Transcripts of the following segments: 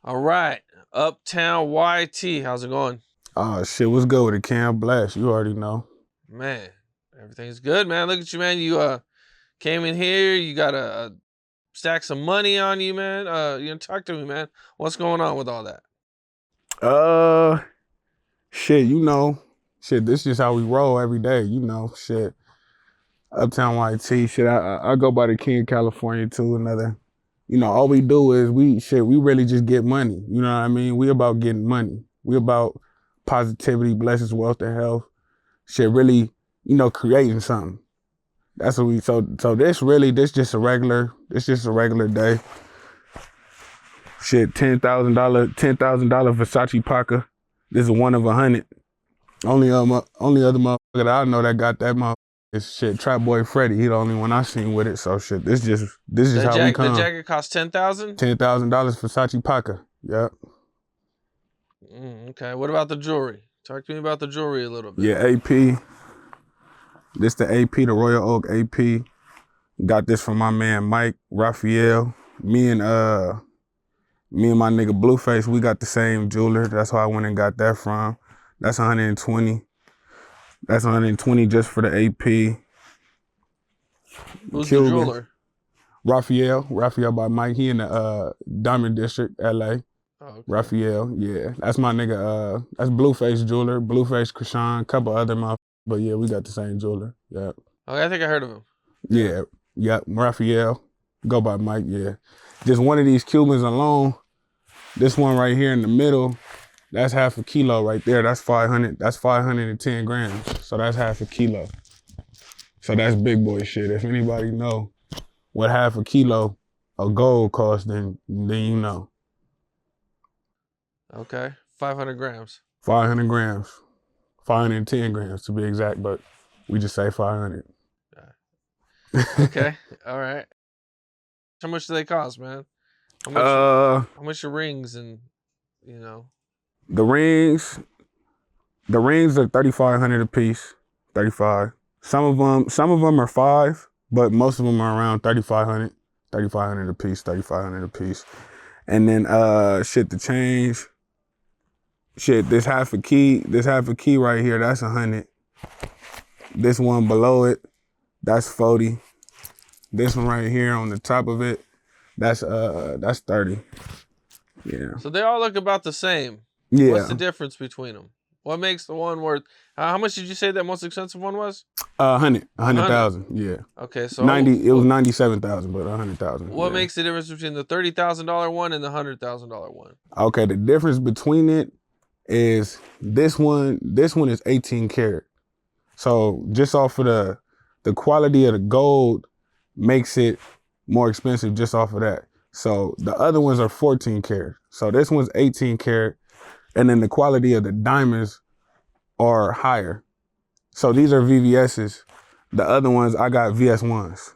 All right. Uptown YT. How's it going? Oh shit, what's good with it, Cam? Blast, you already know. Man, everything's good, man. Look at you, man. You came in here, you got a stack some money on you, man. Talk to me, man. What's going on with all that? Uh shit, shit, this is how we roll every day, shit. Uptown YT, shit, I go by the King of California too, another. All we do is we really just get money. You know what I mean? We about getting money. We about positivity, blessings, wealth, and health. Shit, really, creating something. That's what we so this just a regular day. Shit, $10,000 Versace Parker. This is one of 100. Only other motherfucker that I know that got that motherfucker is shit. Trap Boy Freddy. He the only one I seen with it. So shit, this is how we The come. jacket cost 10,000. $10,000 Versace Parker. Yep. Okay. What about the jewelry? Talk to me about the jewelry a little bit. Yeah, AP. This the AP, the Royal Oak AP. Got this from my man Mike Raphael. Me and my nigga Blueface, we got the same jeweler. That's how I went and got that from. That's 120. That's 120 just for the AP. Who's Cuban. the jeweler? Raphael by Mike. He in the Diamond District, LA. Oh, okay. Raphael, yeah. That's my nigga, that's Blueface jeweler. Blueface Krishan, couple other motherfuckers. But yeah, we got the same jeweler. Yeah. Okay, I think I heard of him. Yeah. Yep. Raphael. Go by Mike, yeah. Just one of these Cubans alone. This one right here in the middle, that's half a kilo right there. That's 500. That's 510 grams. So that's half a kilo. So that's big boy shit. If anybody know what half a kilo of gold costs, then you know. Okay, 500 grams. 500 grams. 510 grams to be exact, but we just say 500. Okay, all right. How much do they cost, man? How much your rings and The rings are 3,500 a piece. 35. Some of them are 5, but most of them are around 3,500. 3,500 a piece. 3,500 a piece. And then shit, the change. Shit, this half a key right here, that's 100. This one below it, that's 40. This one right here on the top of it, that's 30. Yeah. So they all look about the same. Yeah. What's the difference between them? What makes the one worth? How much did you say that most expensive one was? 100,000. Yeah. Okay, so 90. It was 97,000, but 100,000. What makes the difference between the $30,000 one and the $100,000 one? Okay, the difference between it is this one is 18 karat. So just off of the quality of the gold makes it more expensive just off of that. So the other ones are 14 karat. So this one's 18 karat. And then the quality of the diamonds are higher. So these are VVS's. The other ones, I got VS1s.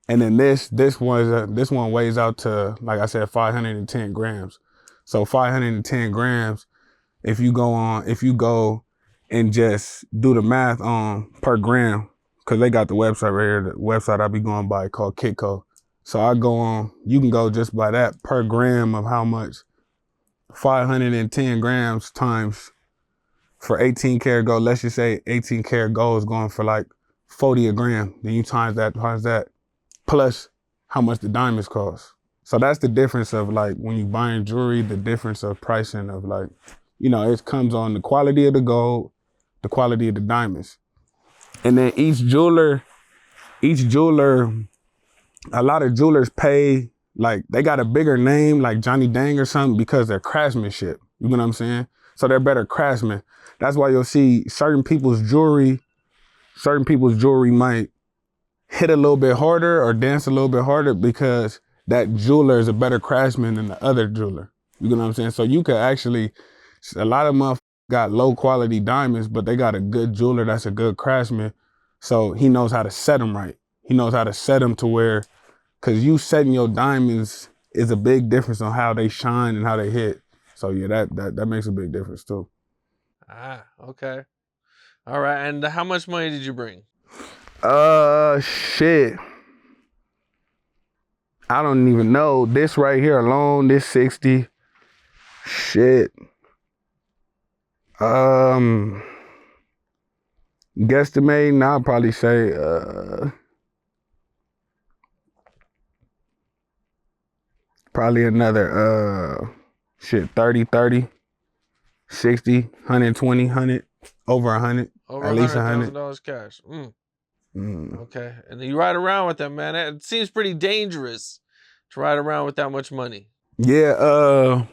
And then this one weighs out to, like I said, 510 grams. So 510 grams, if you go and just do the math on per gram, because they got the website right here, the website I be going by called Kitco. So I go on, you can go just by that per gram of how much 510 grams times for 18 karat gold. Let's just say 18 karat gold is going for like 40 a gram. Then you times that, plus how much the diamonds cost. So that's the difference of like when you buying jewelry, the difference of pricing of like, it comes on the quality of the gold, the quality of the diamonds. And then each jeweler, a lot of jewelers pay, like they got a bigger name like Johnny Dang or something because they're craftsmanship. You know what I'm saying? So they're better craftsmen. That's why you'll see certain people's jewelry might hit a little bit harder or dance a little bit harder because that jeweler is a better craftsman than the other jeweler. You know what I'm saying? So you could actually, a lot of motherfuckers got low quality diamonds, but they got a good jeweler that's a good craftsman. So he knows how to set them right. He knows how to set them to where, because you setting your diamonds is a big difference on how they shine and how they hit. So yeah, that makes a big difference too. Okay. All right, and how much money did you bring? Shit. I don't even know. This right here alone, this 60. Shit. Guesstimating, I'll probably say probably another 30, 60, 120, 100, over 100, Over at least 100. $100,000 cash. Okay, and you ride around with that, man. It seems pretty dangerous to ride around with that much money. Yeah,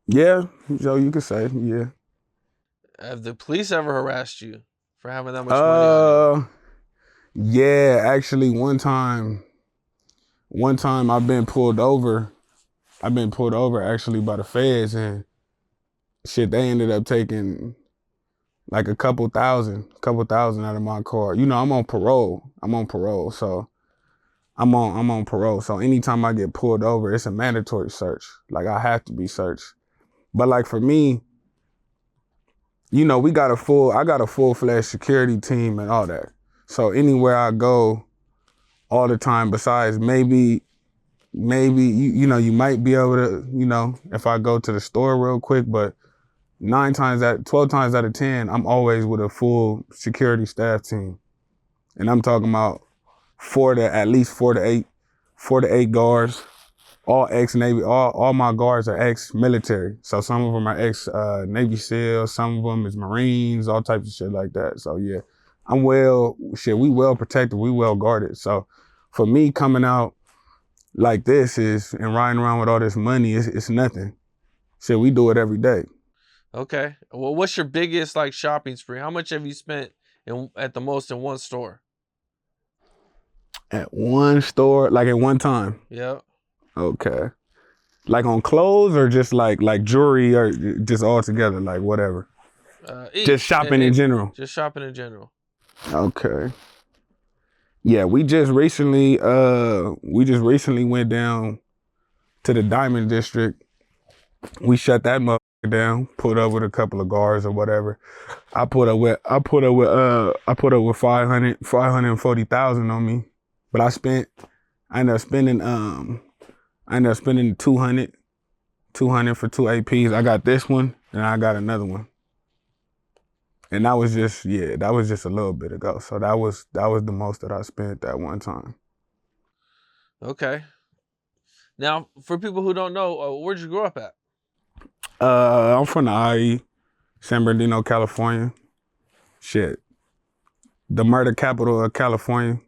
yeah, so you could say, yeah. Have the police ever harassed you for having that much money on you? Yeah, actually one time I've been pulled over. Actually by the feds, and shit, they ended up taking like a couple thousand out of my car. You know, I'm on parole. So I'm on parole. So anytime I get pulled over, it's a mandatory search. Like I have to be searched. But like for me, you know, I got a full-fledged security team and all that. So anywhere I go all the time, besides maybe you know, you might be able to, you know, if I go to the store real quick, but 12 times out of 10, I'm always with a full security staff team. And I'm talking about at least four to eight guards, all ex-Navy, all my guards are ex-military. So some of them are ex-Navy SEALs, some of them is Marines, all types of shit like that. So yeah, we well protected, we well guarded. So for me coming out like this and riding around with all this money, it's nothing. Shit, we do it every day. Okay. Well, what's your biggest like shopping spree? How much have you spent at the most in one store? At one store, like at one time? Yeah. Okay. Like on clothes or just like jewelry or just all together, like whatever? Just shopping in general? Just shopping in general. Okay. Yeah, we just recently went down to the Diamond District. We shut that motherfucker down, put up with a couple of guards or whatever. I put up with 540,000 on me. But I ended up spending 200 for 2 APs. I got this one and I got another one. And that was just a little bit ago. So that was the most that I spent that one time. Okay. Now, for people who don't know, where'd you grow up at? I'm from the IE, San Bernardino, California. Shit. The murder capital of California.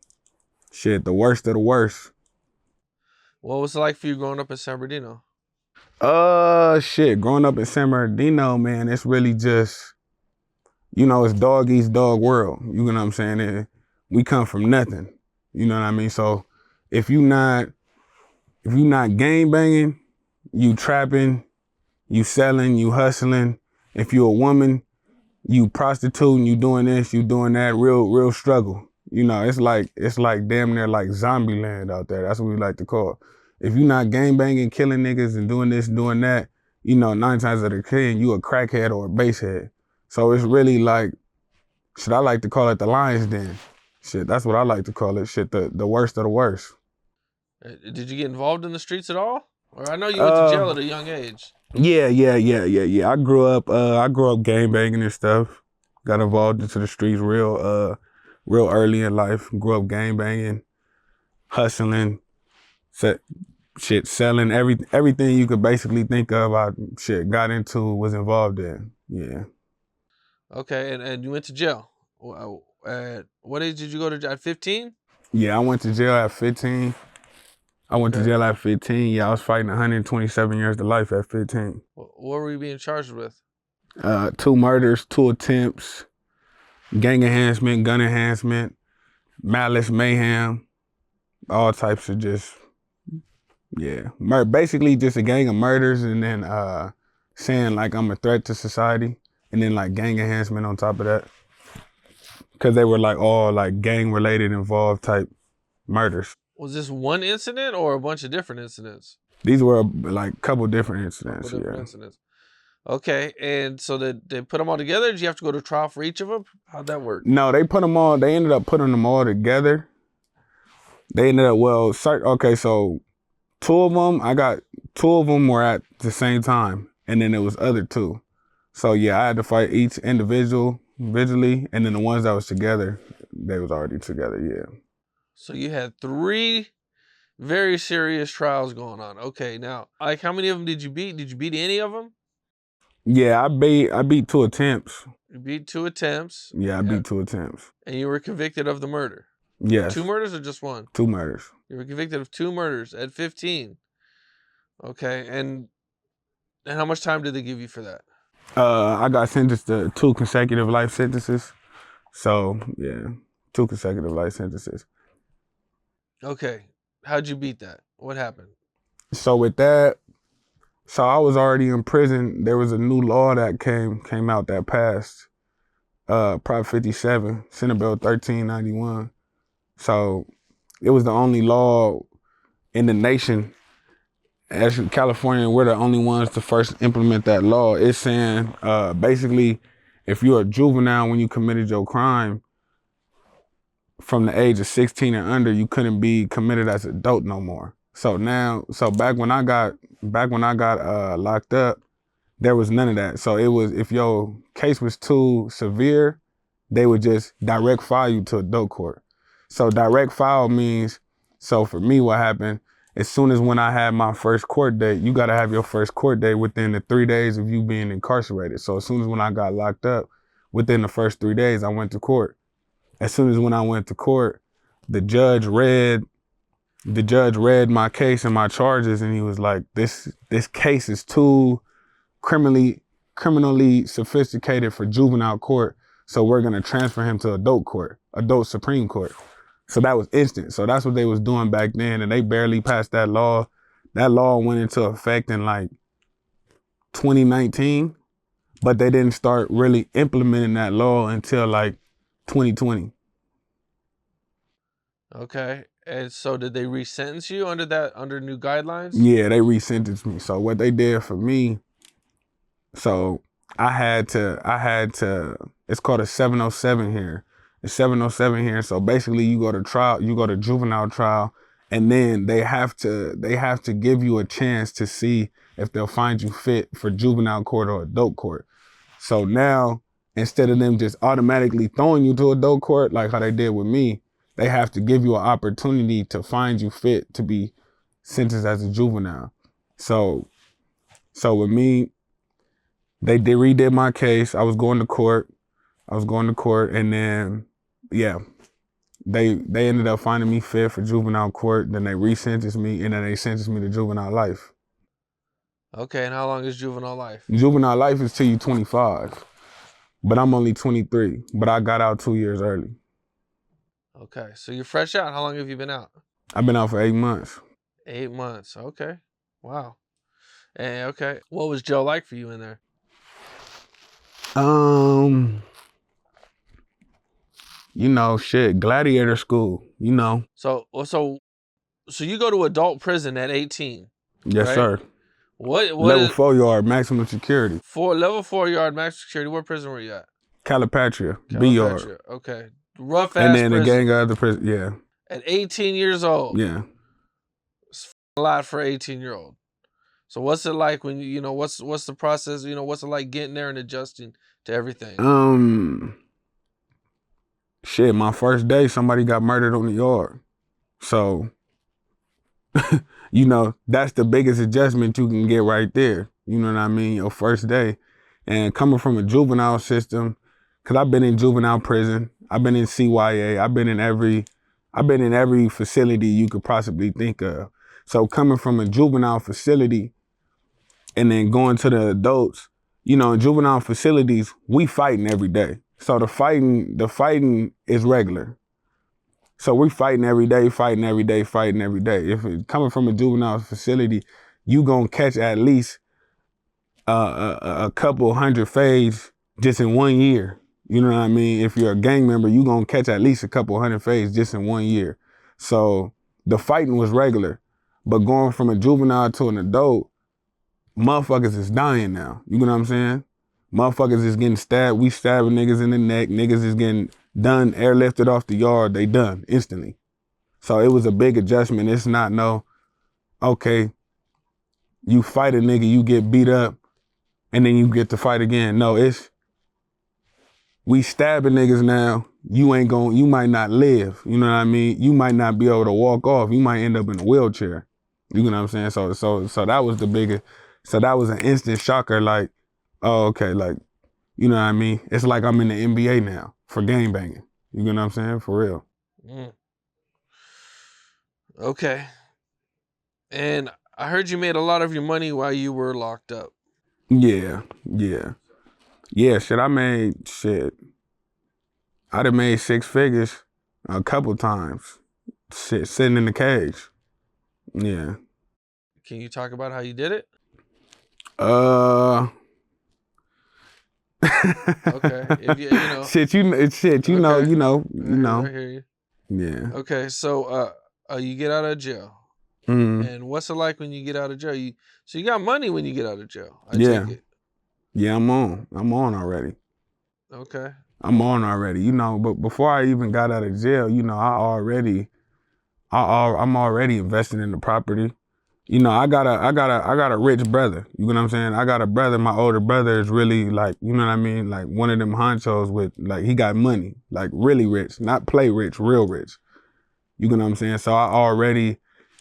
Shit, the worst of the worst. What was it like for you growing up in San Bernardino? Shit, growing up in San Bernardino, man, it's really just, you know, it's dog eats dog world. You know what I'm saying? We come from nothing. You know what I mean? So if you not gang banging, you trapping, you selling, you hustling. If you a woman, you prostituting, you doing this, you doing that, real struggle. You know, it's like damn near like zombie land out there. That's what we like to call it. If you not gang banging, killing niggas and doing this, doing that, you know, 9 times out of 10, you a crackhead or a basehead. So it's really like, shit, I like to call it the lion's den. Shit, that's what I like to call it. Shit, the worst of the worst. Did you get involved in the streets at all? Or I know you went to jail at a young age. Yeah. I grew up gang banging and stuff. Got involved into the streets real early in life. Grew up gang banging, hustling, selling everything you could basically think of. I got into, was involved in. Yeah. Okay, and you went to jail. At what age did you go to jail? At 15? Yeah, I went to jail at 15. Yeah, I was fighting 127 years to life at 15. What were you being charged with? 2 murders, 2 attempts, gang enhancement, gun enhancement, malice, mayhem, all types of just, yeah. Basically just a gang of murders, and then saying like I'm a threat to society, and then like gang enhancement on top of that. Because they were like all like gang related, involved type murders. Was this one incident or a bunch of different incidents? These were like a couple different incidents. Incidents. Okay, and so they put them all together? Did you have to go to trial for each of them? How'd that work? No, they ended up putting them all together. They ended up, well, okay, so two of them were at the same time, and then there was other two. So yeah, I had to fight each individually, and then the ones that was together, they was already together, yeah. So you had 3 very serious trials going on. Okay, now, like, how many of them did you beat? Did you beat any of them? Yeah, I beat 2 attempts. You beat 2 attempts. Yeah, I beat 2 attempts. And you were convicted of the murder. Yes. 2 murders or just 1? 2 murders. You were convicted of 2 murders at 15. Okay, and how much time did they give you for that? I got sentenced to 2 consecutive life sentences. So yeah, 2 consecutive life sentences. Okay, how'd you beat that? What happened? So with that, so I was already in prison. There was a new law that came out that passed, Prop 57, Senate Bill 1391. So it was the only law in the nation. Actually, California, we're the only ones to first implement that law. It's saying basically, if you're a juvenile when you committed your crime, from the age of 16 and under, you couldn't be committed as an adult no more. So back when I got locked up, there was none of that. So it was, if your case was too severe, they would just direct file you to adult court. So direct file means, so for me, what happened, as soon as when I had my first court date, you gotta have your first court date within the 3 days of you being incarcerated. So as soon as when I got locked up, within the first 3 days, I went to court. As soon as when I went to court, the judge read my case and my charges, and he was like, this case is too criminally sophisticated for juvenile court, so we're gonna transfer him to adult Supreme Court. So that was instant. So that's what they was doing back then, and they barely passed that law. That law went into effect in like 2019, but they didn't start really implementing that law until like 2020. Okay. And so did they resentence you under new guidelines? Yeah, they resentenced me. So what they did for me, so I had to, it's called a 707 here. It's 707 here. So basically you go to trial, you go to juvenile trial, and then they have to give you a chance to see if they'll find you fit for juvenile court or adult court. So now, instead of them just automatically throwing you to adult court, like how they did with me, they have to give you an opportunity to find you fit to be sentenced as a juvenile. So with me, they redid my case. I was going to court, and then, yeah, they ended up finding me fit for juvenile court. Then they resentenced me, and then they sentenced me to juvenile life. Okay, and how long is juvenile life? Juvenile life is till you 25, but I'm only 23, but I got out 2 years early. Okay, so you're fresh out. How long have you been out? I've been out for 8 months. 8 months. Okay. Wow. And okay, what was jail like for you in there? You know, shit, gladiator school, you know. So you go to adult prison at 18. Yes, right? sir. What level 4 yard maximum security. Level 4 yard maximum security. What prison were you at? Calipatria, B yard. Okay. Rough ass And then prison. the gang of other prison, yeah. At 18 years old. Yeah. It's a lot for an 18-year-old. So what's it like when you know what's the process? You know, what's it like getting there and adjusting to everything? Shit, my first day, somebody got murdered on the yard. So, you know, that's the biggest adjustment you can get right there. You know what I mean? Your first day. And coming from a juvenile system, because I've been in juvenile prison, I've been in CYA, I've been in every facility you could possibly think of. So coming from a juvenile facility and then going to the adults, you know, in juvenile facilities, we fighting every day. So the fighting is regular. So we fighting every day. If it's coming from a juvenile facility, you gonna catch at least a couple hundred fades just in 1 year. You know what I mean? If you're a gang member, you gonna catch at least a couple hundred fades just in 1 year. So the fighting was regular. But going from a juvenile to an adult, motherfuckers is dying now. You know what I'm saying? Motherfuckers is getting stabbed. We stabbing niggas in the neck. Niggas is getting done, airlifted off the yard. They done instantly. So it was a big adjustment. It's not no, okay, you fight a nigga, you get beat up, and then you get to fight again. No, it's we stabbing niggas now. You might not live. You know what I mean? You might not be able to walk off. You might end up in a wheelchair. You know what I'm saying? So that was the biggest. So that was an instant shocker. Like, oh, okay, like, you know what I mean? It's like I'm in the NBA now for game banging. You know what I'm saying? For real. Mm. Okay. And I heard you made a lot of your money while you were locked up. Yeah. Shit, I done made 6 figures a couple times. Shit, sitting in the cage. Yeah. Can you talk about how you did it? Okay. If you know. Shit, you Okay. know. I hear you. Yeah. Okay, so you get out of jail. Mm. And what's it like when you get out of jail? So you got money when you get out of jail. I Yeah. take it. Yeah, I'm on already. Okay. I'm on already. You know, but before I even got out of jail, you know, I'm already investing in the property. You know, I got a rich brother. You know what I'm saying? I got a brother. My older brother is really like, you know what I mean? Like one of them honchos with like, he got money, like really rich, not play rich, real rich. You know what I'm saying? So I already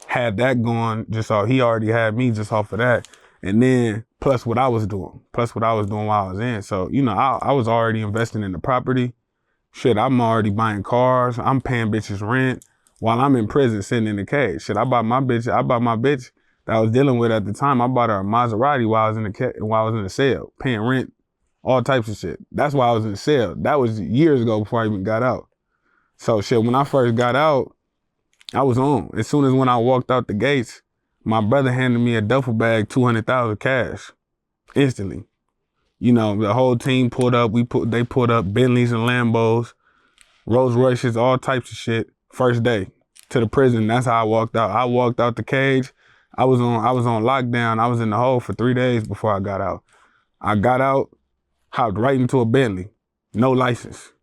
had that going, just so he already had me just off of that. And then plus what I was doing while I was in. So, you know, I was already investing in the property. Shit, I'm already buying cars. I'm paying bitches rent while I'm in prison sitting in the cage. Shit, I bought my bitch that I was dealing with at the time. I bought her a Maserati while I was in the cell, paying rent, all types of shit. That's why I was in the cell. That was years ago before I even got out. So shit, when I first got out, I was on. As soon as when I walked out the gates, my brother handed me a duffel bag, 200,000 cash, instantly. You know, the whole team pulled up. They pulled up Bentleys and Lambos, Rolls Royces, all types of shit. First day to the prison. That's how I walked out. I walked out the cage. I was on lockdown. I was in the hole for 3 days before I got out. I got out, hopped right into a Bentley, no license.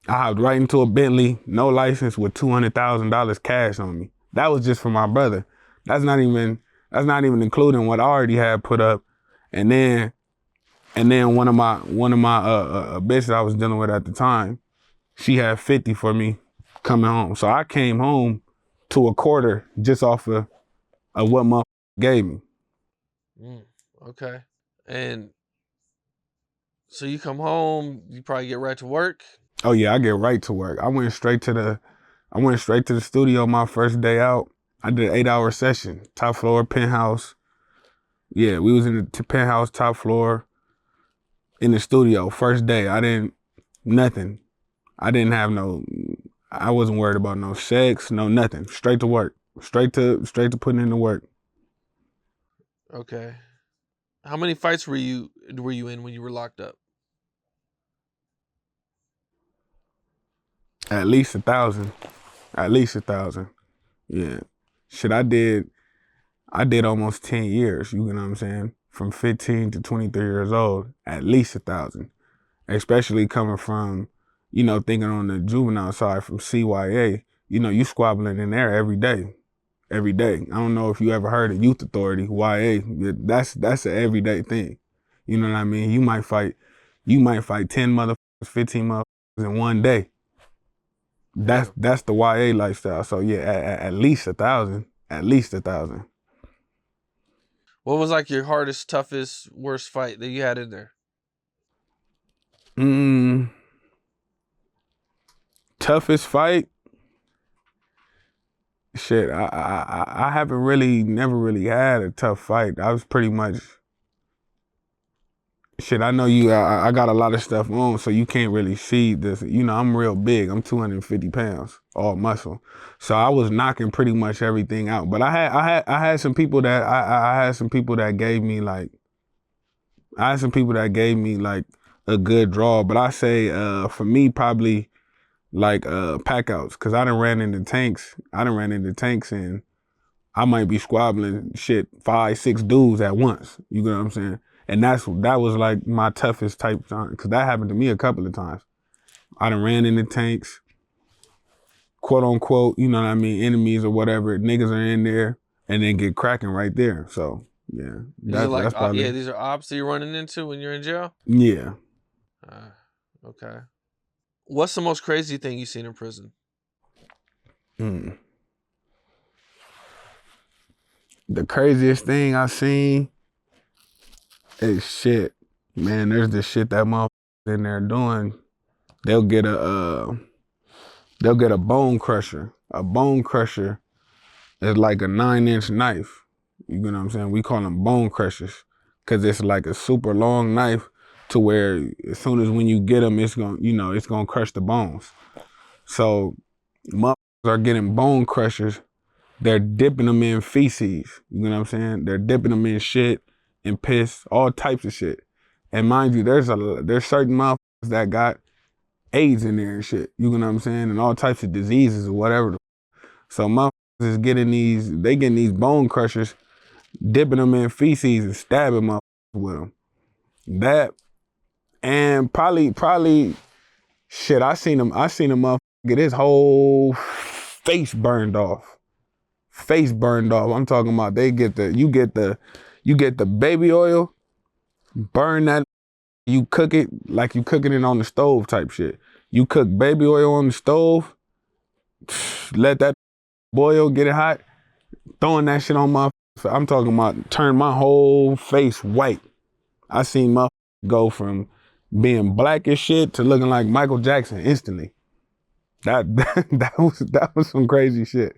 I hopped right into a Bentley, no license, with $200,000 cash on me. That was just for my brother. That's not even including what I already had put up. And then one of my bitches I was dealing with at the time, she had 50 for me coming home. So I came home to a quarter just off of what my gave me. Okay. And so you come home, you probably get right to work. Oh yeah, I get right to work. I went straight to the studio my first day out. I did an 8-hour session, top floor, penthouse. Yeah, we was in the penthouse, top floor, in the studio. First day, nothing. I wasn't worried about no sex, no nothing. Straight to work. Straight to putting in the work. Okay. How many fights were you in when you were locked up? At least 1,000. At least 1,000. Yeah. Shit, I did almost 10 years, you know what I'm saying? From 15 to 23 years old, at least 1,000. Especially coming from, you know, thinking on the juvenile side from CYA, you know, you squabbling in there every day. Every day. I don't know if you ever heard of Youth Authority, YA. That's an everyday thing. You know what I mean? You might fight 10 motherfuckers, 15 motherfuckers in one day. That's the YA lifestyle. So yeah, at least 1,000. At least 1,000. What was like your hardest, toughest, worst fight that you had in there? Toughest fight? Shit, I never really had a tough fight. I was pretty much, shit, I know I got a lot of stuff on, so you can't really see this. You know, I'm real big. I'm 250 pounds, all muscle. So I was knocking pretty much everything out. But I had some people that I had some people that gave me like, a good draw. But I say for me, probably like pack outs, because I done ran into tanks and I might be squabbling shit 5, 6 dudes at once. You know what I'm saying? And that was like my toughest type time, because that happened to me a couple of times. I done ran into tanks. quote unquote, you know what I mean, enemies or whatever, niggas are in there and then get cracking right there. So yeah, These are like, that's probably these are ops that you're running into when you're in jail. yeah. Uh, okay. What's the most crazy thing you've seen in prison? Mm. The craziest thing I seen is shit. Man, there's this shit that motherfuckers in there doing. They'll get a bone crusher. A bone crusher is like a 9-inch knife. You know what I'm saying? We call them bone crushers because it's like a super long knife to where as soon as when you get them, it's gonna crush the bones. So motherfuckers are getting bone crushers. They're dipping them in feces. You know what I'm saying? They're dipping them in shit and piss, all types of shit. And mind you, there's certain motherfuckers that got AIDS in there and shit. You know what I'm saying? And all types of diseases or whatever. So motherfuckers is getting these bone crushers, dipping them in feces and stabbing motherfuckers with them. That and probably shit. I seen him motherfucker get his whole face burned off. Face burned off. I'm talking about you get the baby oil, burn that, you cook it like you cooking it on the stove type shit. You cook baby oil on the stove, let that boil, get it hot, throwing that shit on my, I'm talking about turn my whole face white. I seen my go from being black as shit to looking like Michael Jackson instantly. That was some crazy shit.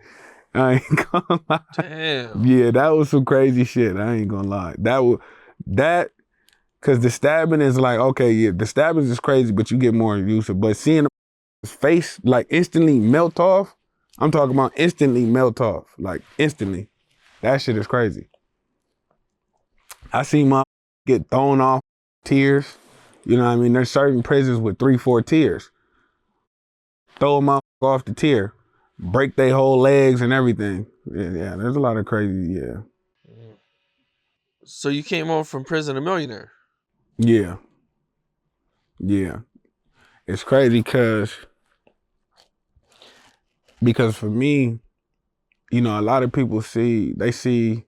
I ain't gonna lie. Damn. Yeah, that was some crazy shit. I ain't gonna lie. Cause the stabbing is like, okay, yeah, the stabbing is crazy, but you get more used to it. But seeing his face like instantly melt off, I'm talking about instantly melt off, like instantly. That shit is crazy. I seen my get thrown off tiers. You know what I mean? There's certain prisons with 3-4 tiers. Throw them off the tier, break their whole legs and everything. Yeah, there's a lot of crazy, yeah. So you came home from prison a millionaire. Yeah. Yeah. It's crazy because for me, you know, a lot of people see the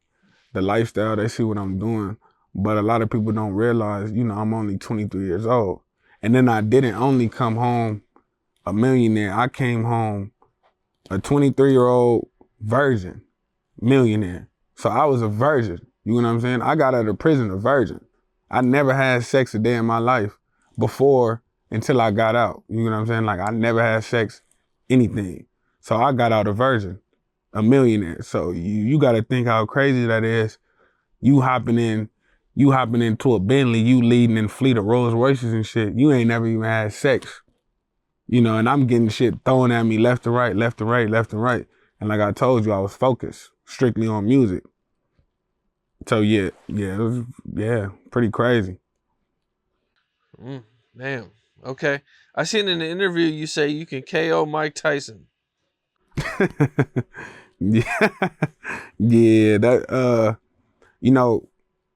lifestyle, they see what I'm doing, but a lot of people don't realize, you know, I'm only 23 years old. And then I didn't only come home a millionaire. I came home a 23-year-old virgin, millionaire. So I was a virgin. You know what I'm saying? I got out of prison a virgin. I never had sex a day in my life before until I got out. You know what I'm saying? Like I never had sex, anything. So I got out a virgin, a millionaire. So you got to think how crazy that is. You hopping into a Bentley, you leading in fleet of Rolls Royces and shit. You ain't never even had sex. You know, and I'm getting shit thrown at me left to right, left to right, left to right. And like I told you, I was focused strictly on music. So yeah, it was, pretty crazy. Damn. Okay. I seen in the interview you say you can KO Mike Tyson. Yeah, yeah. That you know,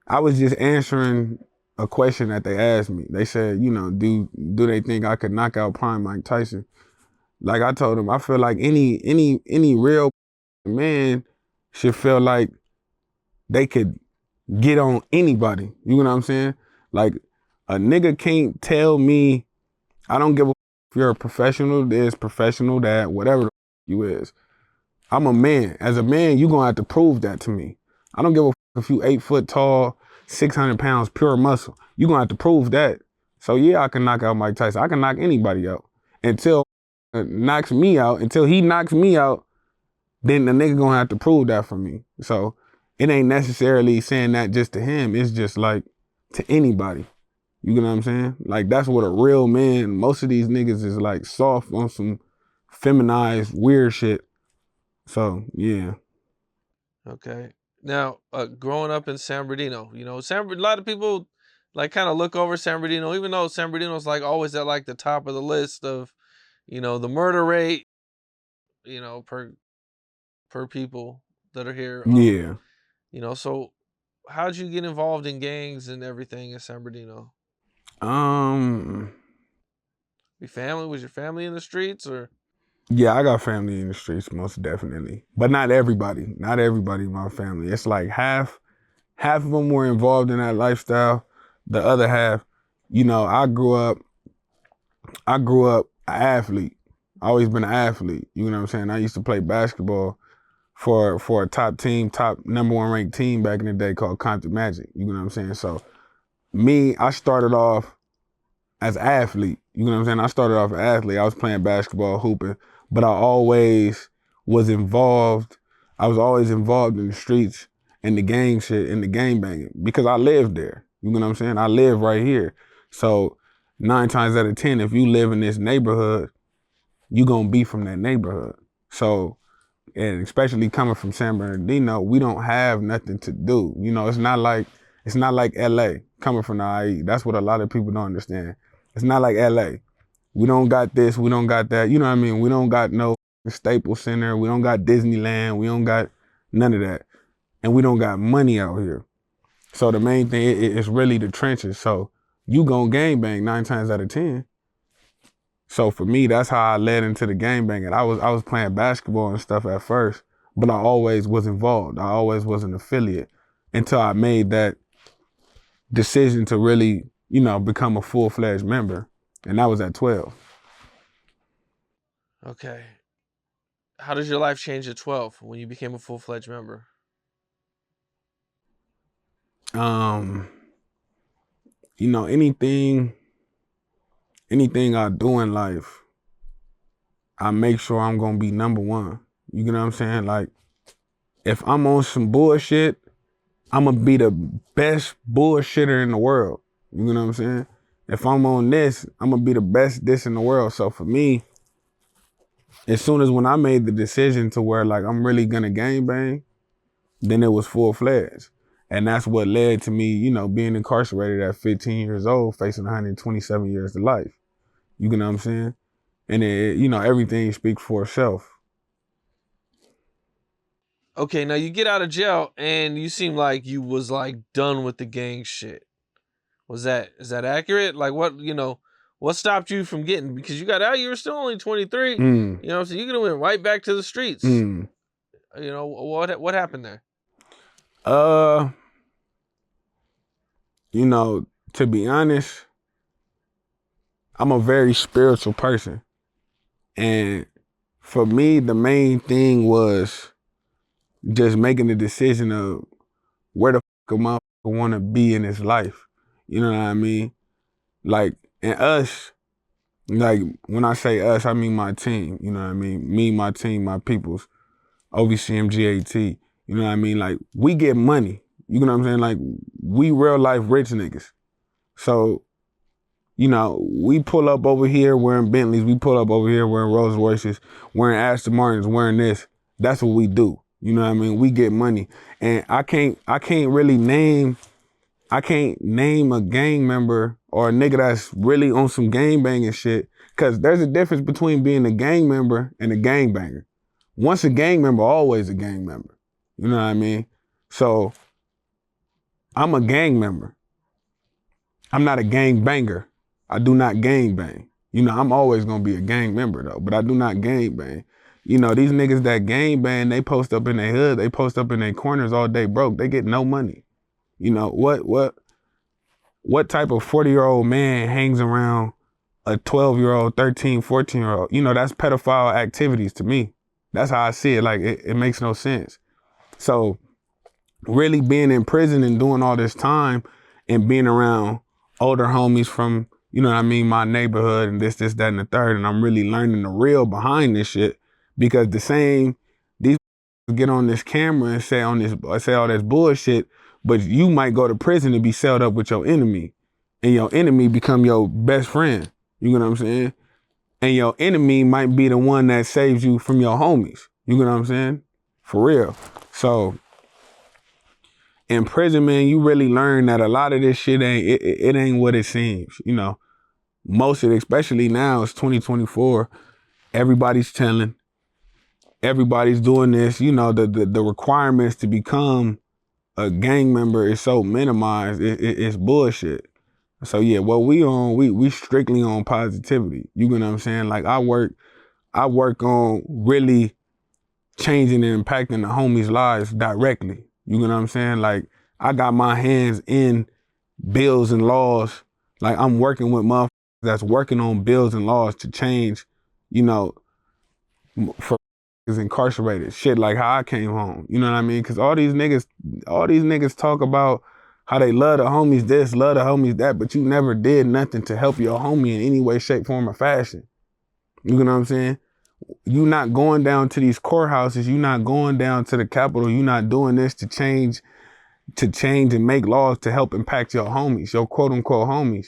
I was just answering a question that they asked me. They said, you know, do they think I could knock out Prime Mike Tyson? Like I told them, I feel like any real man should feel like they could get on anybody. You know what I'm saying? Like a nigga can't tell me, I don't give a if you're a professional this, professional that, whatever the you is. I'm a man. As a man, you gonna have to prove that to me. I don't give a if you 8 foot tall, 600 pounds, pure muscle. You gonna have to prove that. So yeah, I can knock out Mike Tyson. I can knock anybody out until until he knocks me out, then the nigga gonna have to prove that for me. So it ain't necessarily saying that just to him. It's just like to anybody. You know what I'm saying? Like that's what a real man, most of these niggas is like soft on some feminized weird shit. So yeah. Okay. Now, growing up in San Bernardino, you know, a lot of people like kind of look over San Bernardino, even though San Bernardino's like always at like the top of the list of, you know, the murder rate, you know, per people that are here. Yeah. You know, so how'd you get involved in gangs and everything in San Bernardino? Um Was your family in the streets or? Yeah, I got family in the streets, most definitely. But not everybody. Not everybody in my family. It's like half of them were involved in that lifestyle. The other half, I grew up an athlete. I always been an athlete. You know what I'm saying? I used to play basketball for a top team, top number one ranked team back in the day called Compton Magic. You know what I'm saying? So me, I started off as an athlete. You know what I'm saying? I started off an athlete. I was playing basketball, hooping, but I always was involved. I was always involved in the streets and the gang shit and the gang banging because I lived there. You know what I'm saying? I live right here. So 9 times out of 10, if you live in this neighborhood, you gonna be from that neighborhood. So, and especially coming from San Bernardino, we don't have nothing to do. It's not like LA coming from the IE. That's what a lot of people don't understand. It's not like LA. We don't got this, we don't got that. You know what I mean? We don't got no Staples Center, we don't got Disneyland, we don't got none of that. And we don't got money out here. So the main thing is really the trenches. So you gon' gangbang 9 times out of 10. So for me, that's how I led into the gangbanging. I was playing basketball and stuff at first, but I always was involved. I always was an affiliate until I made that decision to really, become a full-fledged member. And that was at 12. Okay. How did your life change at 12 when you became a full-fledged member? Um, anything I do in life, I make sure I'm gonna be number one. You know what I'm saying? Like, if I'm on some bullshit, I'm gonna be the best bullshitter in the world. You know what I'm saying? If I'm on this, I'm gonna be the best this in the world. So for me, as soon as when I made the decision to where like I'm really gonna gangbang, then it was full fledged. And that's what led to me, being incarcerated at 15 years old, facing 127 years to life. You know what I'm saying? And everything speaks for itself. Okay, now you get out of jail and you seem like you was like done with the gang shit. Is that accurate? Like what stopped you from getting, because you got out, you were still only 23, Mm, so you could have went right back to the streets. mm. What happened there? Uh, to be honest, I'm a very spiritual person. And for me, the main thing was just making the decision of where the fuck a motherfucker want to be in his life. You know what I mean? Like, and us, like, when I say us, I mean my team. You know what I mean? Me, my team, my peoples, OVCMGAT. You know what I mean? Like, we get money. You know what I'm saying? Like, we real life rich niggas. So, we pull up over here wearing Bentleys. We pull up over here wearing Rolls Royces, wearing Aston Martins, wearing this. That's what we do. You know what I mean? We get money. And I can't name a gang member or a nigga that's really on some gang banging shit. Cause there's a difference between being a gang member and a gang banger. Once a gang member, always a gang member. You know what I mean? So I'm a gang member. I'm not a gang banger. I do not gang bang. I'm always gonna be a gang member though, but I do not gang bang. These niggas that gang bang, they post up in their hood, they post up in their corners all day broke. They get no money. What type of 40-year-old man hangs around a 12-year-old, 13, 14-year-old? That's pedophile activities to me. That's how I see it. Like, it makes no sense. So really being in prison and doing all this time and being around older homies from, my neighborhood and this, that, and the third, and I'm really learning the real behind this shit, because these get on this camera and say all this bullshit, but you might go to prison and be sealed up with your enemy, and your enemy become your best friend. You know what I'm saying? And your enemy might be the one that saves you from your homies. You know what I'm saying? For real. So in prison, man, you really learn that a lot of this shit ain't what it seems. Most of it, especially now, it's 2024. Everybody's telling, everybody's doing this. The requirements to become a gang member is so minimized. It's bullshit. So yeah, what we strictly on positivity. You know what I'm saying? Like, I work I work on really changing and impacting the homies' lives directly. You know what I'm saying? Like, I got my hands in bills and laws. Like, I'm working with motherfuckers that's working on bills and laws to change, you know, for is incarcerated. Shit like how I came home. You know what I mean? Cause all these niggas talk about how they love the homies this, love the homies that, but you never did nothing to help your homie in any way, shape, form, or fashion. You know what I'm saying? You not going down to these courthouses, you not going down to the Capitol, you not doing this to change and make laws to help impact your homies, your quote unquote homies.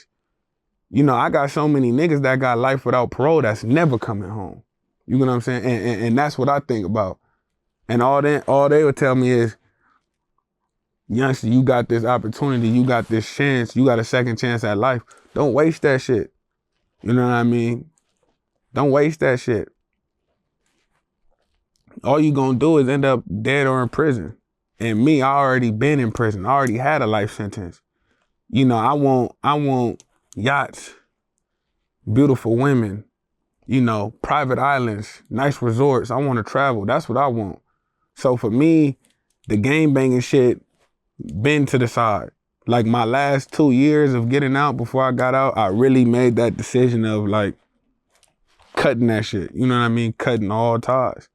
You know, I got so many niggas that got life without parole that's never coming home. You know what I'm saying? And that's what I think about. And all they would tell me is, youngster, you got this opportunity, you got this chance, you got a second chance at life. Don't waste that shit. You know what I mean? Don't waste that shit. All you gonna do is end up dead or in prison. And me, I already been in prison. I already had a life sentence. You know, I want yachts, beautiful women, you know, private islands, nice resorts. I want to travel. That's what I want. So for me, the game banging shit been to the side. Like my last 2 years of getting out before I got out, I really made that decision of like cutting that shit. You know what I mean? Cutting all ties.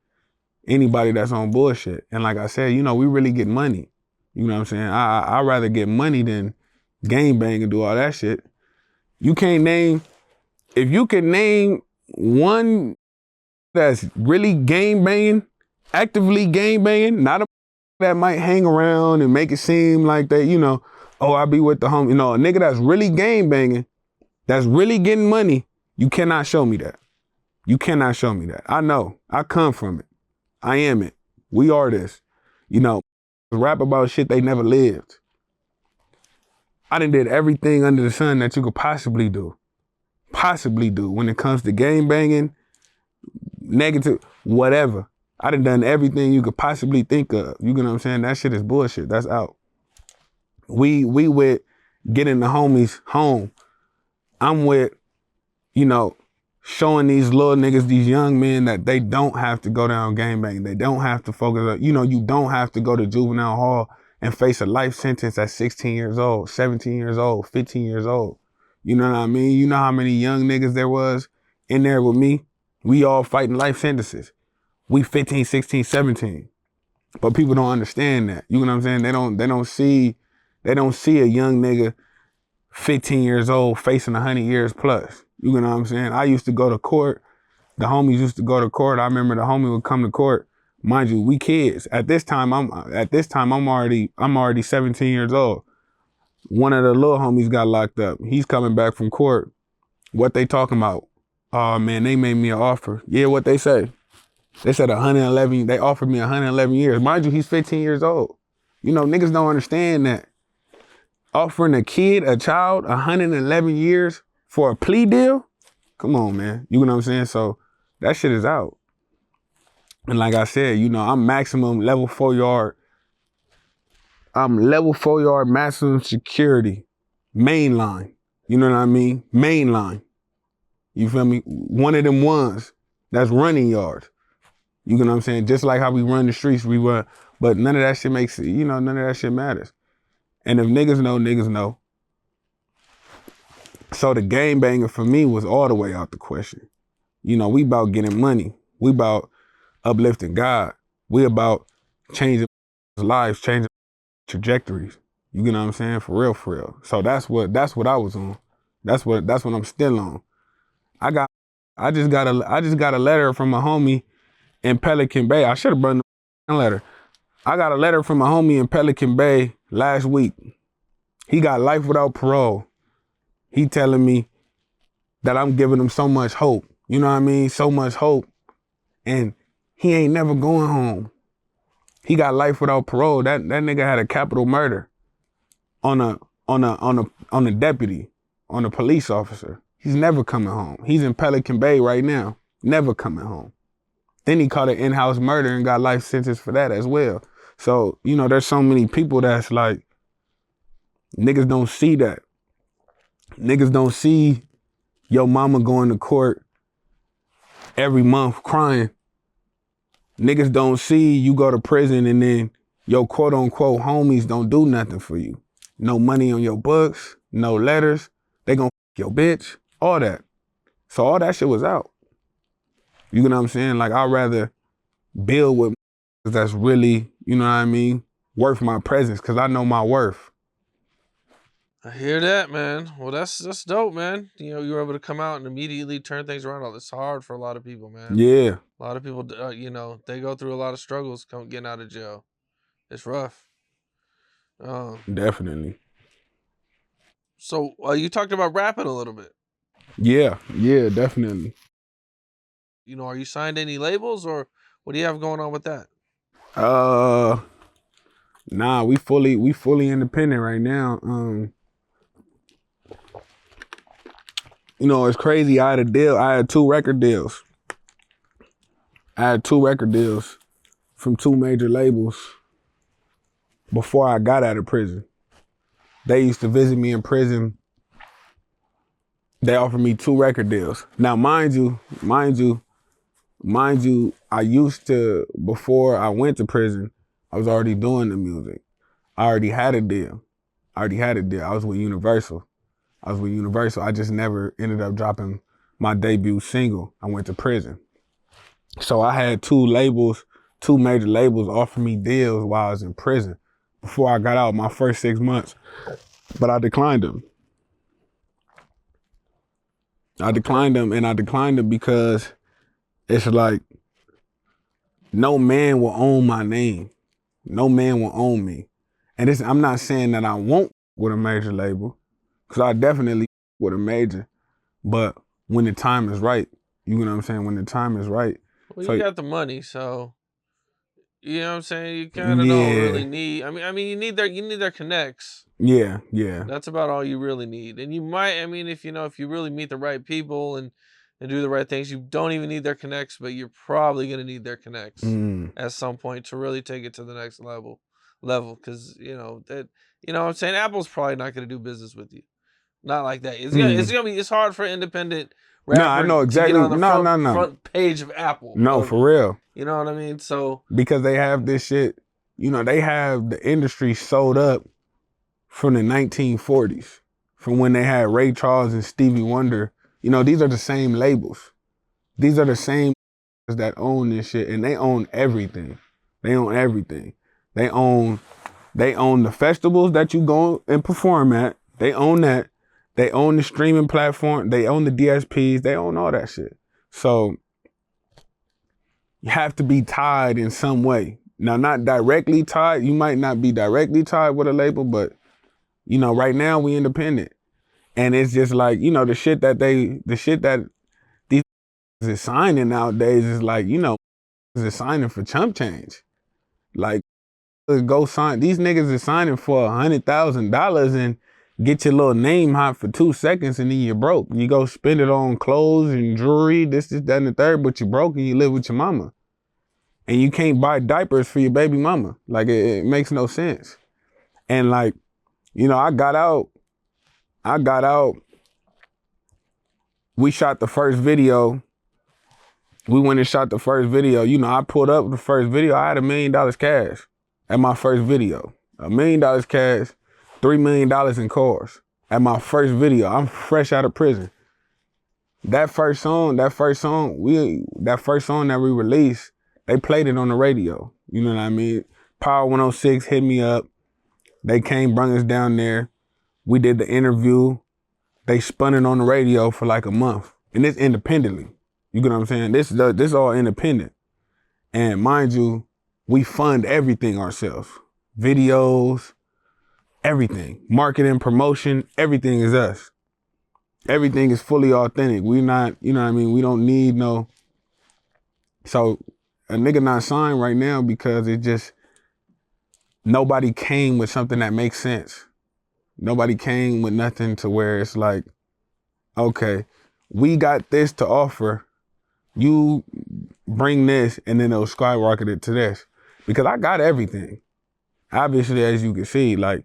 Anybody that's on bullshit. And like I said, you know, we really get money. You know what I'm saying? I'd rather get money than game bang and do all that shit. You can't name, if you can name one that's really game banging, actively game banging, not a that might hang around and make it seem like that, you know, oh, I be with the homie. You know, a nigga that's really game banging, that's really getting money, you cannot show me that. You cannot show me that. I know. I come from it. I am it. We are this. You know, rap about shit they never lived. I done did everything under the sun that you could possibly do. Possibly do when it comes to game banging, negative, whatever. I done everything you could possibly think of. You know what I'm saying? That shit is bullshit. That's out. We with getting the homies home. I'm with, you know, showing these little niggas, these young men, that they don't have to go down gangbang. They don't have to focus on, you know, you don't have to go to juvenile hall and face a life sentence at 16 years old, 17 years old, 15 years old. You know what I mean? You know how many young niggas there was in there with me? We all fighting life sentences. We 15, 16, 17. But people don't understand that. You know what I'm saying? They don't see a young nigga 15 years old facing 100 years plus. You know what I'm saying? I used to go to court. The homies used to go to court. I remember the homie would come to court. Mind you, we kids. At this time, I'm already 17 years old. One of the little homies got locked up. He's coming back from court. What they talking about? Oh man, they made me an offer. Yeah, what they say? They said 111, they offered me 111 years. Mind you, he's 15 years old. You know, niggas don't understand that. Offering a child, 111 years for a plea deal? Come on, man. You know what I'm saying? So that shit is out. And like I said, you know, I'm maximum level 4 yard. I'm level 4 yard maximum security. Mainline. You know what I mean? Mainline. You feel me? One of them ones that's running yards. You know what I'm saying? Just like how we run the streets, we run. But none of that shit makes it, you know, none of that shit matters. And if niggas know, niggas know. So the game banger for me was all the way out the question. You know, we about getting money. We about uplifting God. We about changing lives, changing trajectories. You know what I'm saying? For real, for real. So that's what I was on. That's what I'm still on. I just got a letter from a homie in Pelican Bay. I should have brought the letter. I got a letter from a homie in Pelican Bay last week. He got life without parole. He telling me that I'm giving him so much hope. You know what I mean? So much hope. And he ain't never going home. He got life without parole. That nigga had a capital murder on a deputy, on a police officer. He's never coming home. He's in Pelican Bay right now. Never coming home. Then he caught an in-house murder and got life sentence for that as well. So, you know, there's so many people that's like, niggas don't see that. Niggas don't see your mama going to court every month crying. Niggas don't see you go to prison and then your quote unquote homies don't do nothing for you. No money on your books, no letters. They gonna f your bitch, all that. So all that shit was out. You know what I'm saying? Like I'd rather build with that's really, you know what I mean, worth my presence because I know my worth. I hear that, man. Well, that's dope, man. You know, you were able to come out and immediately turn things around. It's hard for a lot of people, man. Yeah, A lot of people, they go through a lot of struggles getting out of jail. It's rough. Um, definitely. so you talked about rapping a little bit. Yeah, definitely. You know, are you signed to any labels or what do you have going on with that? Uh nah, we fully independent right now. You know, it's crazy. I had two record deals. From two major labels before I got out of prison. They used to visit me in prison. They offered me two record deals. Now, mind you, I used to, before I went to prison, I was already doing the music. I already had a deal. I was with Universal. I just never ended up dropping my debut single. I went to prison. So I had two major labels offer me deals while I was in prison before I got out my first 6 months. But I declined them. I declined them because it's like no man will own my name. No man will own me. And I'm not saying that I won't with a major label, because I definitely with a major, but when the time is right, you know what I'm saying? When the time is right. Well, you So got the money, so you know what I'm saying. You kind of don't really yeah, need. I mean, you need their connects. yeah. That's about all you really need. And you might, I mean, if you really meet the right people and do the right things, you don't even need their connects, but you're probably gonna need their connects Mm, at some point to really take it to the next level. Because what I'm saying, Apple's probably not gonna do business with you. Not like that. mm. It's hard for independent No, I rapper know to get exactly. on the No, no, no. front page of Apple. No, for real. You know what I mean? So Because they have this shit, they have the industry sold up from the 1940s, from when they had Ray Charles and Stevie Wonder. These are the same labels. These are the same that own this shit, and they own everything. They own everything. They own the festivals that you go and perform at. They own that. They own the streaming platform. They own the DSPs. They own all that shit. So you have to be tied in some way. Now, not directly tied. You might not be directly tied with a label, but right now we independent. And it's just like, the shit that these is signing nowadays is like, is signing for chump change. Like, go sign. These niggas is signing for $100,000 and get your little name hot for 2 seconds and then you're broke. You go spend it on clothes and jewelry, this, that, and the third, but you're broke and you live with your mama. And you can't buy diapers for your baby mama. Like, it makes no sense. And like, I got out. We shot the first video. We went and shot the first video. I pulled up the first video. I had $1 million cash at my first video. $1 million cash, $3 million in cars at my first video. I'm fresh out of prison. That first song that we released, they played it on the radio. You know what I mean? Power 106 hit me up. They came, brung us down there. We did the interview. They spun it on the radio for like a month. And it's independently. You get what I'm saying? This is all independent. And mind you, we fund everything ourselves. Videos, everything. Marketing, promotion, everything is us. Everything is fully authentic. We not, you know what I mean? We don't need no. So a nigga not signed right now because it just, nobody came with something that makes sense. Nobody came with nothing to where it's like, okay, we got this to offer. You bring this and then it'll skyrocket it to this. Because I got everything. Obviously, as you can see, like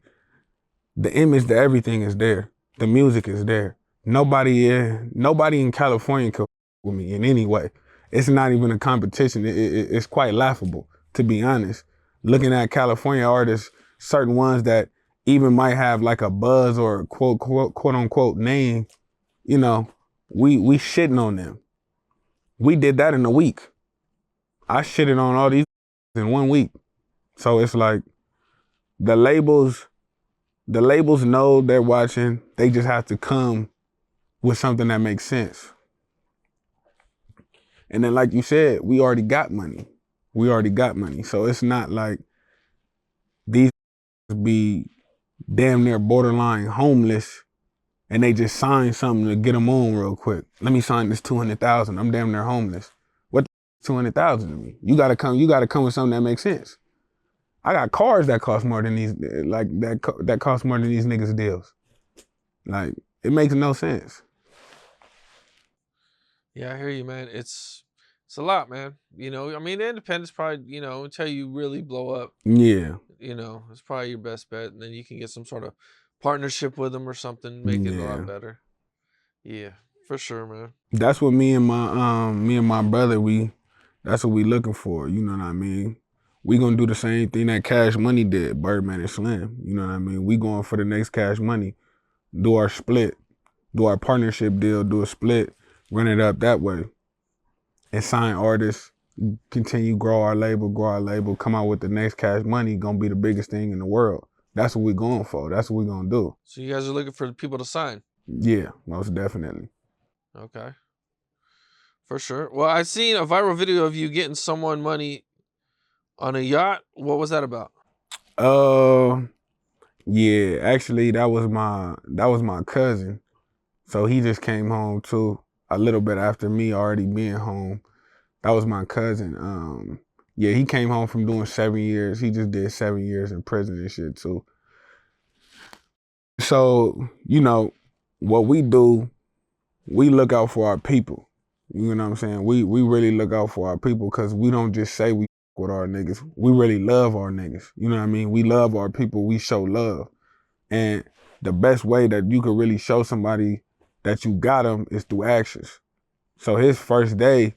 the image, the everything is there. The music is there. Nobody in California could with me in any way. it's not even a competition. It's quite laughable, to be honest. Looking at California artists, certain ones that even might have like a buzz or a quote unquote name, you know, we shitting on them. We did that in a week. I shitted on all these in 1 week. So it's like the labels, the labels know they're watching. They just have to come with something that makes sense. And then, like you said, we already got money. We already got money. So it's not like these be damn near borderline homeless and they just sign something to get them on real quick. Let me sign this 200,000. I'm damn near homeless. What 200,000 to me? You gotta come with something that makes sense. I got cars that cost more than these, like that cost more than these niggas deals. Like, it makes no sense. Yeah, I hear you, man. It's a lot, man. I mean, the independence probably, until you really blow up, Yeah, it's probably your best bet, and then you can get some sort of partnership with them or something, make it a lot yeah. better. Yeah, for sure, man. That's what me and my brother, that's what we looking for, you know what I mean? We gonna do the same thing that Cash Money did, Birdman and Slim, you know what I mean? We going for the next Cash Money, do our split, do our partnership deal, do a split, run it up that way, and sign artists, continue grow our label, come out with the next Cash Money, gonna be the biggest thing in the world. That's what we going for. That's what we gonna do. So you guys are looking for the people to sign. Yeah, most definitely. Okay, for sure. Well, I seen a viral video of you getting someone money on a yacht. What was that about? Uh, yeah, actually that was my cousin. So he just came home too a little bit after me already being home. That was my cousin. Yeah, he came home from doing 7 years. He just did 7 years in prison and shit too. So, what we do, we look out for our people. You know what I'm saying? We really look out for our people because we don't just say we with our niggas. We really love our niggas. You know what I mean? We love our people. We show love. And the best way that you could really show somebody that you got them is through actions. So his first day,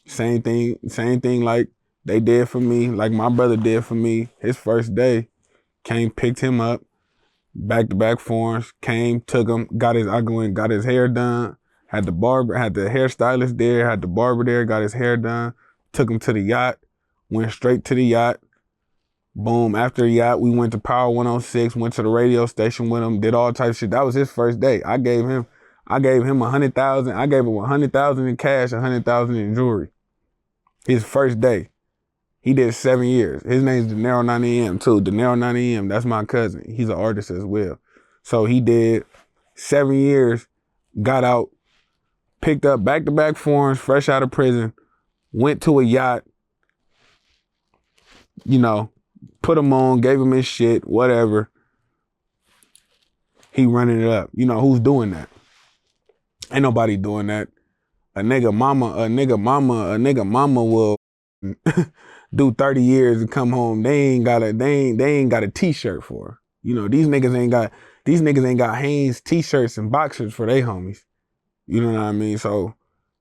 same thing like they did for me, like my brother did for me. His first day, came, picked him up, back-to-back forums, came, took him, got his hair done, had the hairstylist there, had the barber there, got his hair done, took him to the yacht, went straight to the yacht. Boom, after the yacht, we went to Power 106, went to the radio station with him, did all types of shit. That was his first day. I gave him 100,000. I gave him 100,000 in cash, 100,000 in jewelry. His first day. He did 7 years. His name's Dinero 9am too. Dinero 9am, that's my cousin. He's an artist as well. So he did 7 years, got out, picked up back-to-back forms, fresh out of prison, went to a yacht, put him on, gave him his shit, whatever. He running it up. Who's doing that? Ain't nobody doing that. A nigga mama will do 30 years and come home. They ain't got a t-shirt for her. These niggas ain't got Hanes t-shirts and boxers for they homies. You know what I mean? So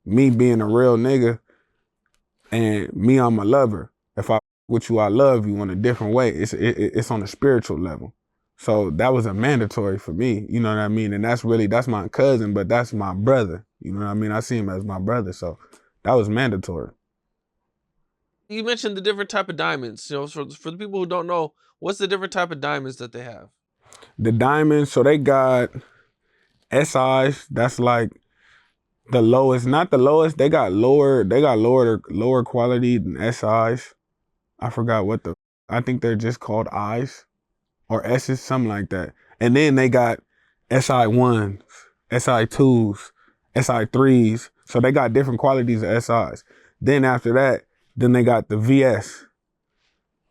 me being a real nigga and me, I'm a lover. If I with you, I love you in a different way. It's on a spiritual level. So that was a mandatory for me. You know what I mean? And that's my cousin, but that's my brother. You know what I mean? I see him as my brother. So that was mandatory. You mentioned the different type of diamonds. For the people who don't know, what's the different type of diamonds that they have? The diamonds, so they got SIs, that's like the lowest, not the lowest, they got lower quality than SIs. I forgot I think they're just called I's or S's, something like that. And then they got SI1s, SI2s, SI3s. So they got different qualities of SIs. Then after that, then they got the VS.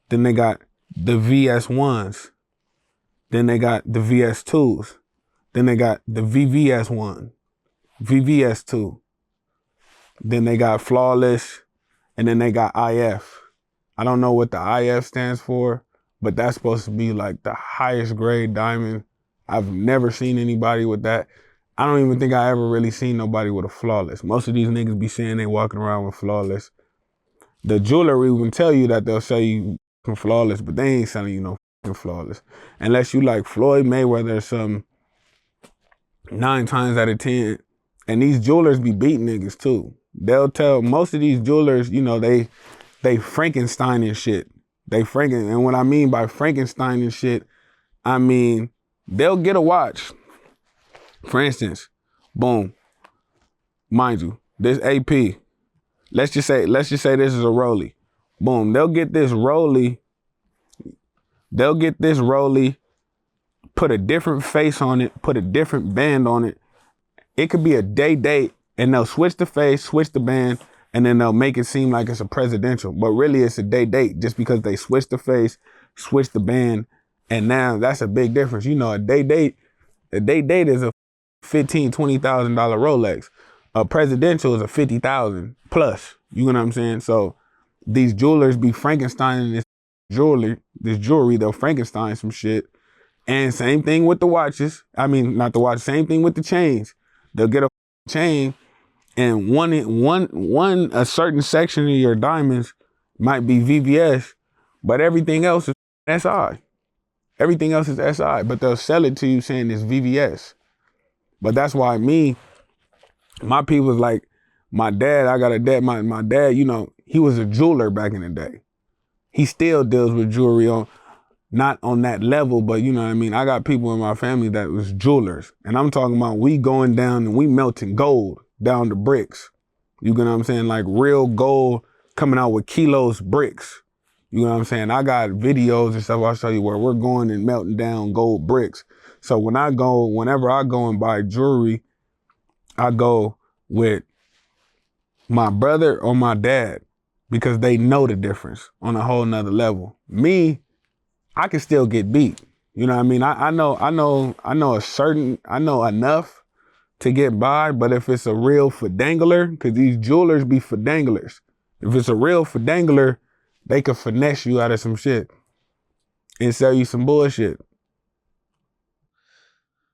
Then they got the VS1s. Then they got the VS2s. Then they got the VVS1, VVS2. Then they got Flawless. And then they got IF. I don't know what the IF stands for, but that's supposed to be like the highest grade diamond. I've never seen anybody with that. I don't even think I ever really seen nobody with a flawless. Most of these niggas be saying they walking around with flawless. The jewelry will tell you that they'll sell you flawless, but they ain't selling you no flawless. Unless you like Floyd Mayweather or something, 9 times out of 10. And these jewelers be beating niggas too. They'll tell most of these jewelers, you know, they Frankenstein and shit. And what I mean by Frankenstein and shit, I mean, they'll get a watch. For instance, boom, mind you, this AP, let's just say this is a Rollie. Boom, they'll get this Rollie, put a different face on it, put a different band on it. It could be a day date, and they'll switch the face, switch the band, and then they'll make it seem like it's a presidential. But really it's a day date just because they switch the face, switch the band, and now that's a big difference. You know, a day date is a $15,000, $20,000 Rolex. A presidential is a $50,000 plus. You know what I'm saying? So these jewelers be Frankensteining this jewelry, they'll Frankenstein some shit. And same thing with the watches. I mean, not the watch, same thing with the chains. They'll get a chain and a certain section of your diamonds might be VVS, but everything else is SI. Everything else is SI, but they'll sell it to you saying it's VVS. But that's why my people's like, my dad, my dad, you know, he was a jeweler back in the day. He still deals with jewelry not on that level, but you know what I mean? I got people in my family that was jewelers. And I'm talking about we going down and we melting gold down to bricks. You know what I'm saying? Like real gold coming out with kilos bricks. You know what I'm saying? I got videos and stuff I'll show you where we're going and melting down gold bricks. So whenever I go and buy jewelry, I go with my brother or my dad because they know the difference on a whole nother level. Me, I can still get beat. You know what I mean? I know enough to get by, but if it's a real fadangler, because these jewelers be fadanglers. If it's a real fadangler, they could finesse you out of some shit and sell you some bullshit.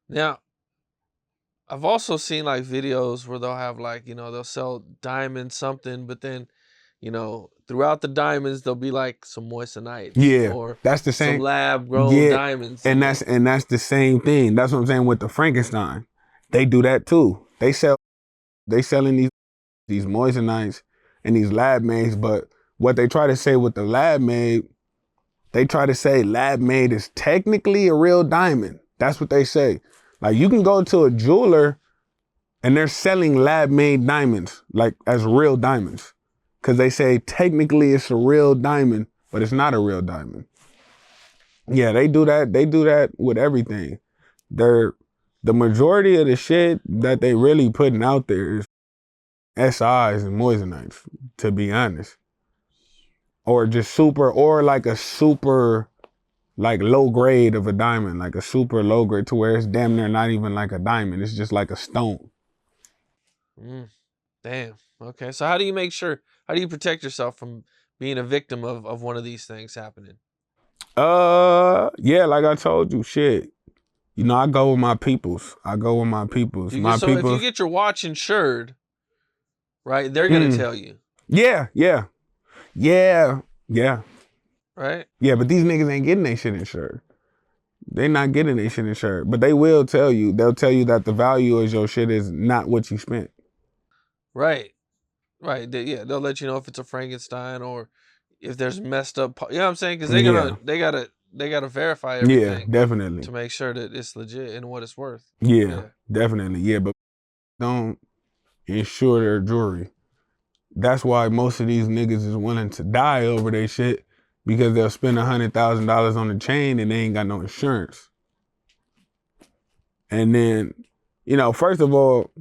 Now, I've also seen like videos where they'll have like, you know, they'll sell diamond something, but then, you know, throughout the diamonds, there'll be like some moissanites. Yeah, or that's the same. Some lab grown diamonds. And that's the same thing. That's what I'm saying with the Frankenstein. They do that too. They selling these moissanites and these lab mades, but what they try to say with the lab made, they try to say lab made is technically a real diamond. That's what they say. Like you can go to a jeweler and they're selling lab made diamonds, like as real diamonds. Cause they say technically it's a real diamond, but it's not a real diamond. Yeah, they do that. They do that with everything. The majority of the shit that they really putting out there is SIs and moissanites, to be honest. Or just like a super like low grade of a diamond, like a super low grade to where it's damn near not even like a diamond. It's just like a stone. Damn. Okay. So how do you protect yourself from being a victim of one of these things happening? Yeah, like I told you, shit. You know, I go with my peoples. If you get your watch insured, right, they're gonna tell you. Yeah. Right? Yeah, but these niggas ain't getting their shit insured. They not getting their shit insured. But they will tell you. They'll tell you that the value of your shit is not what you spent. Right. They'll let you know if it's a Frankenstein or if there's messed up. You know what I'm saying? Because they gotta verify everything. Yeah, definitely. To make sure that it's legit and what it's worth. Yeah, definitely. Yeah, but don't insure their jewelry. That's why most of these niggas is willing to die over their shit because they'll spend $100,000 on the chain and they ain't got no insurance. And then, you know, first of all,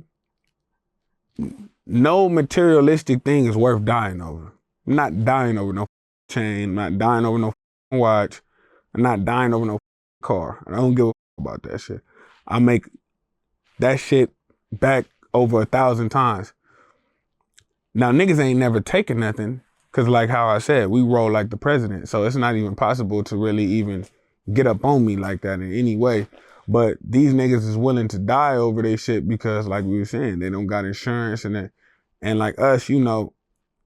no materialistic thing is worth dying over. I'm not dying over no chain. I'm not dying over no watch. I'm not dying over no car. I don't give a about that shit. I make that shit back over 1,000 times. Now, niggas ain't never taken nothing because like how I said, we roll like the president. So it's not even possible to really even get up on me like that in any way. But these niggas is willing to die over their shit because, like we were saying, they don't got insurance and that. And like us, you know,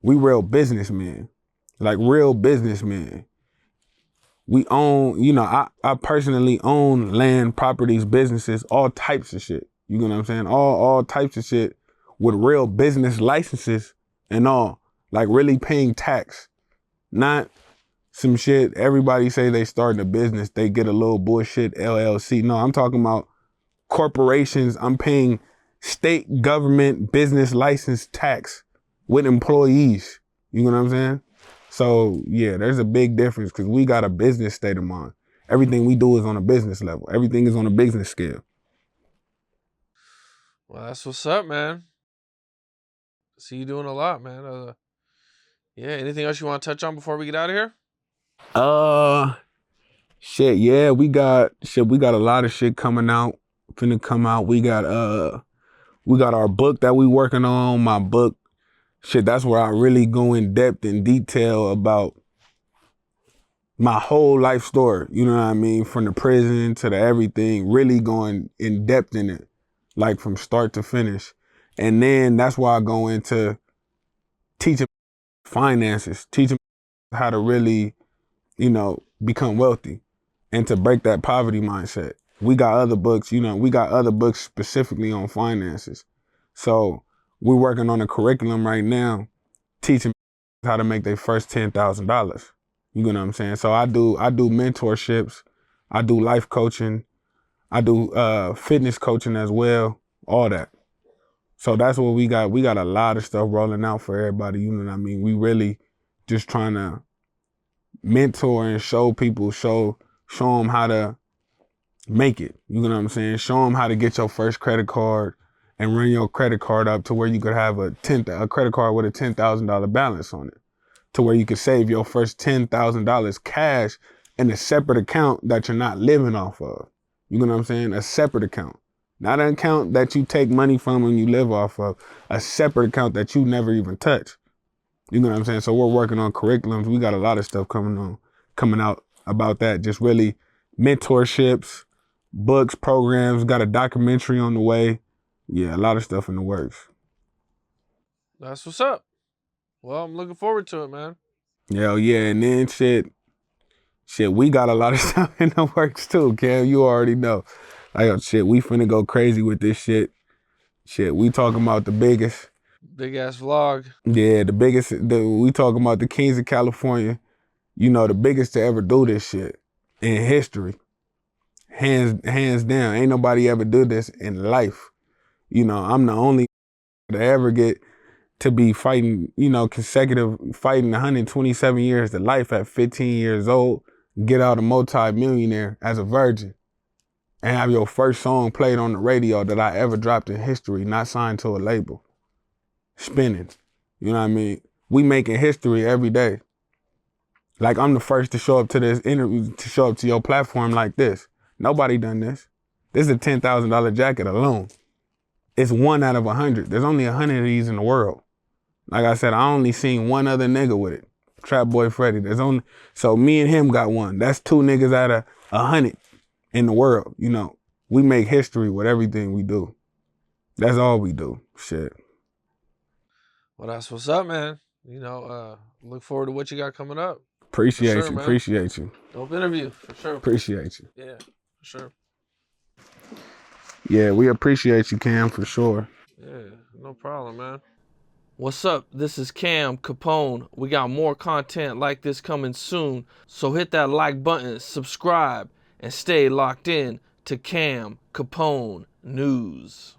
we real businessmen, like real businessmen. We own, you know, I personally own land, properties, businesses, all types of shit. You know what I'm saying? All types of shit with real business licenses and all, like really paying tax, not some shit. Everybody say they starting a business, they get a little bullshit LLC. No, I'm talking about corporations. I'm paying state government business license tax with employees. You know what I'm saying? So yeah, there's a big difference because we got a business state of mind. Everything we do is on a business level. Everything is on a business scale. Well, that's what's up, man. See you doing a lot, man. Yeah. Anything else you want to touch on before we get out of here? Uh Shit, yeah, we got a lot of shit coming out, finna come out. We got our book that we working on, my book. Shit, that's where I really go in depth and detail about my whole life story. You know what I mean? From the prison to the everything, really going in depth in it, like from start to finish. And then that's why I go into teaching finances, teaching how to really, you know, become wealthy and to break that poverty mindset. We got other books, you know, we got other books specifically on finances. So we're working on a curriculum right now, teaching how to make their first $10,000. You know what I'm saying? So I do mentorships, I do life coaching, I do fitness coaching as well, all that. So that's what we got. We got a lot of stuff rolling out for everybody. You know what I mean? We really just trying to mentor and show people, show them how to make it. You know what I'm saying? Show them how to get your first credit card and run your credit card up to where you could have a credit card with a $10,000 balance on it, to where you could save your first $10,000 cash in a separate account that you're not living off of. You know what I'm saying? A separate account. Not an account that you take money from and you live off of, a separate account that you never even touch. You know what I'm saying? So we're working on curriculums. We got a lot of stuff coming out about that. Just really mentorships, books, programs, got a documentary on the way. Yeah, a lot of stuff in the works. That's what's up. Well, I'm looking forward to it, man. Yeah, yeah, and then we got a lot of stuff in the works too, Cam. You already know. Like, shit, we finna go crazy with this shit. Shit, we talking about the biggest. Big ass vlog. Yeah, the biggest. We talking about the Kings of California. You know, the biggest to ever do this shit in history. Hands down. Ain't nobody ever do this in life. You know, I'm the only to ever get to be fighting, you know, consecutive fighting 127 years to life at 15 years old, get out a multi-millionaire as a virgin, and have your first song played on the radio that I ever dropped in history, not signed to a label. Spinning. You know what I mean? We making history every day. Like, I'm the first to show up to this interview, to show up to your platform like this. Nobody done this. This is a $10,000 jacket alone. It's 1 out of 100. There's only 100 of these in the world. Like I said, I only seen one other nigga with it. Trap Boy Freddy. So me and him got one. That's 2 niggas out of 100 in the world. You know, we make history with everything we do. That's all we do. Shit. Well, that's what's up, man. You know, look forward to what you got coming up. Appreciate sure, you. Man. Appreciate you. Dope interview, for sure. Appreciate you. Yeah, for sure. Yeah, we appreciate you, Cam, for sure. Yeah, no problem, man. What's up? This is Cam Capone. We got more content like this coming soon, so hit that like button, subscribe, and stay locked in to Cam Capone News.